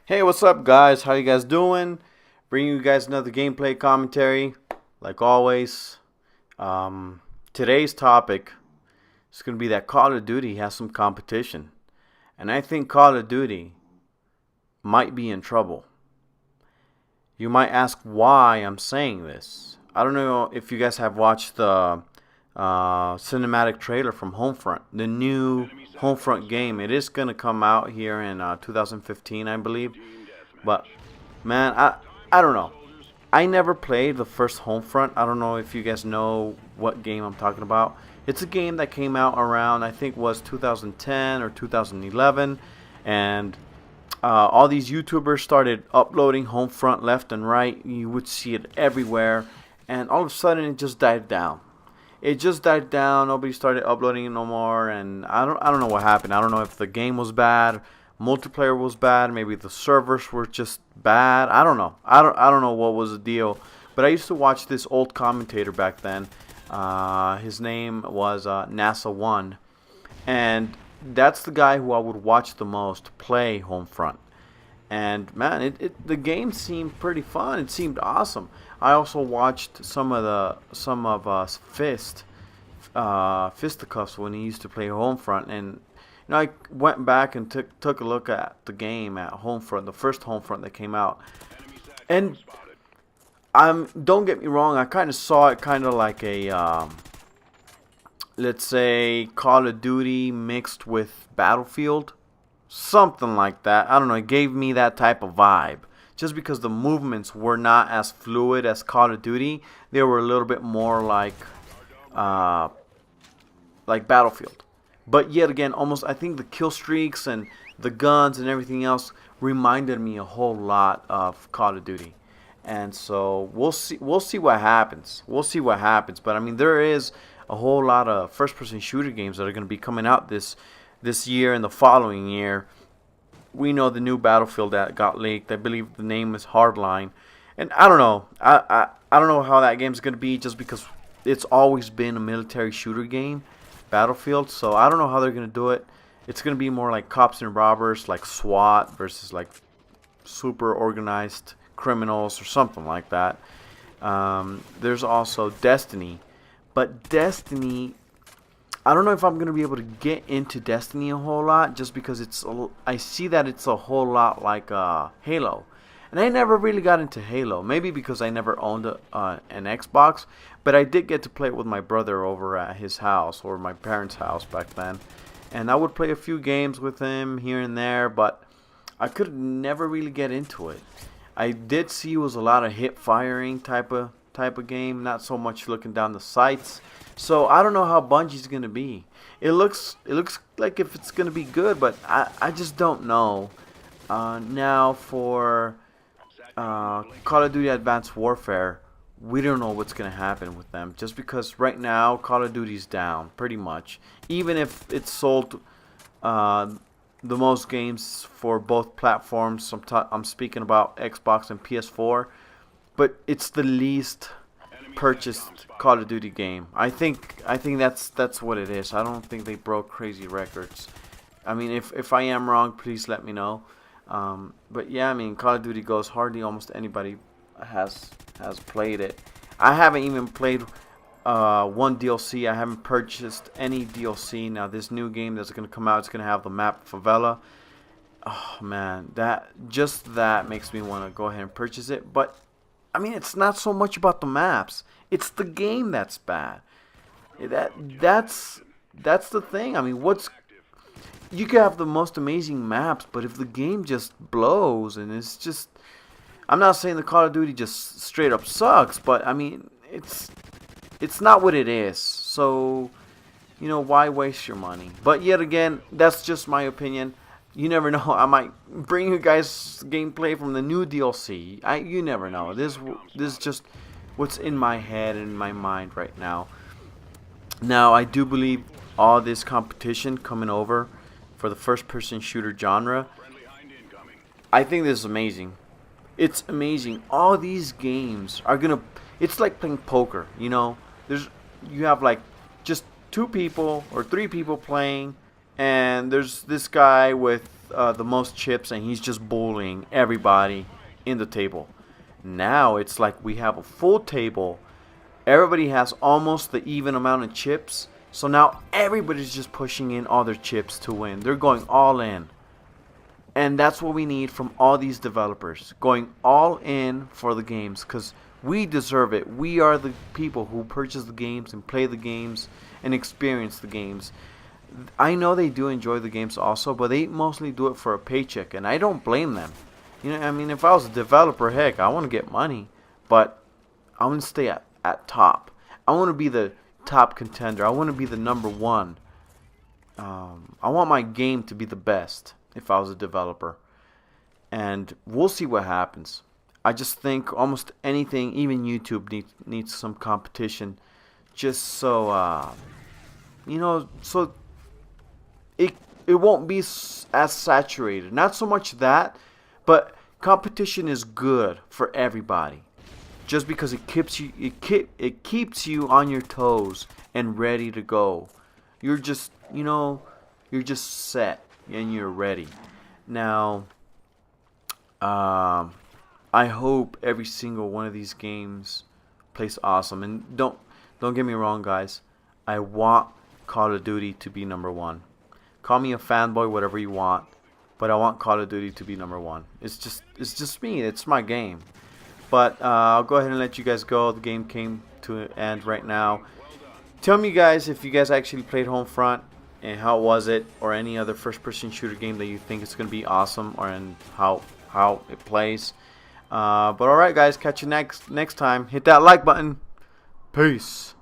Hey, what's up, guys? How you guys doing? Bringing you guys another gameplay commentary, like always. Today's topic is going to be that Call of Duty has some competition, and I think Call of Duty might be in trouble. You might ask why I'm saying this. I don't know if you guys have watched the cinematic trailer from Homefront, the new Homefront game. It is going to come out here in 2015, I believe. But man, I don't know. I never played the first Homefront. I don't know if you guys know what game I'm talking about. It's a game that came out around, I think, was 2010 or 2011, and all these YouTubers started uploading Homefront left and right. You would see it everywhere, and all of a sudden it just died down. It just died down. Nobody started uploading it no more, and I don't know what happened. I don't know if the game was bad, multiplayer was bad, maybe the servers were just bad. I don't know. I don't know what was the deal. But I used to watch this old commentator back then. His name was NASA One, and that's the guy who I would watch the most play Homefront. And man, the game seemed pretty fun. It seemed awesome. I also watched some of Fisticuffs when he used to play Homefront, and I went back and took a look at the game at Homefront, the first Homefront that came out, and don't get me wrong, I kind of saw it kind of like a let's say Call of Duty mixed with Battlefield, something like that. I don't know. It gave me that type of vibe. Just because the movements were not as fluid as Call of Duty, they were a little bit more uh, like Battlefield. But yet again, almost I think the kill streaks and the guns and everything else reminded me a whole lot of Call of Duty. And so we'll see. We'll see what happens. We'll see what happens. But I mean, there is a whole lot of first-person shooter games that are going to be coming out this year and the following year. We know the new Battlefield that got leaked. I believe the name is Hardline, and I don't know. I don't know how that game's going to be, just because it's always been a military shooter game, Battlefield. So I don't know how they're going to do it. It's going to be more like cops and robbers, like SWAT versus like super organized criminals or something like that. There's also Destiny, but Destiny, I don't know if I'm going to be able to get into Destiny a whole lot, just because I see that it's a whole lot like Halo. And I never really got into Halo, maybe because I never owned an Xbox, but I did get to play it with my brother over at his house, or my parents' house back then. And I would play a few games with him here and there, but I could never really get into it. I did see it was a lot of hip firing type of game, not so much looking down the sights. So I don't know how Bungie's gonna be. It looks like if it's gonna be good, but I just don't know. Now for Call of Duty Advanced Warfare, we don't know what's gonna happen with them. Just because right now Call of Duty's down pretty much. Even if it's sold the most games for both platforms. I'm speaking about Xbox and PS4, but it's the least purchased Call of Duty game. I think that's what it is. I don't think they broke crazy records. I mean, if I am wrong, please let me know. But yeah, I mean, Call of Duty goes, hardly almost anybody has played it. I haven't even played one DLC. I haven't purchased any DLC. Now this new game that's going to come out, it's going to have the map Favela. Oh man, that makes me want to go ahead and purchase it. But I mean, it's not so much about the maps. It's the game that's bad. That's the thing. I mean, you can have the most amazing maps, but if the game just blows and it's just, I'm not saying the Call of Duty just straight up sucks, but I mean, it's not what it is. So, why waste your money? But yet again, that's just my opinion. You never know. I might bring you guys gameplay from the new DLC. You never know. This is just what's in my head and in my mind right now. Now, I do believe all this competition coming over for the first-person shooter genre, I think this is amazing. It's amazing. All these games are gonna. It's like playing poker. You have like just two people or three people playing, and there's this guy with the most chips, and he's just bullying everybody in the table. Now it's like we have a full table. Everybody has almost the even amount of chips. So now everybody's just pushing in all their chips to win. They're going all in. And that's what we need from all these developers. Going all in for the games. Because we deserve it. We are the people who purchase the games and play the games and experience the games. I know they do enjoy the games also, but they mostly do it for a paycheck. And I don't blame them. You know, I mean, if I was a developer, heck, I want to get money. But I want to stay at top. I want to be the top contender. I want to be the number one. I want my game to be the best if I was a developer. And we'll see what happens. I just think almost anything, even YouTube needs some competition, just so so it won't be as saturated. Not so much that, but competition is good for everybody. Just because it keeps you on your toes and ready to go. You're just set and you're ready. Now, I hope every single one of these games plays awesome. And don't get me wrong, guys. I want Call of Duty to be number one. Call me a fanboy, whatever you want, but I want Call of Duty to be number one. It's just me. It's my game. But I'll go ahead and let you guys go. The game came to an end right now. Tell me, guys, if you guys actually played Homefront and how was it, or any other first-person shooter game that you think is going to be awesome, or and how it plays. But alright, guys, catch you next time. Hit that like button. Peace.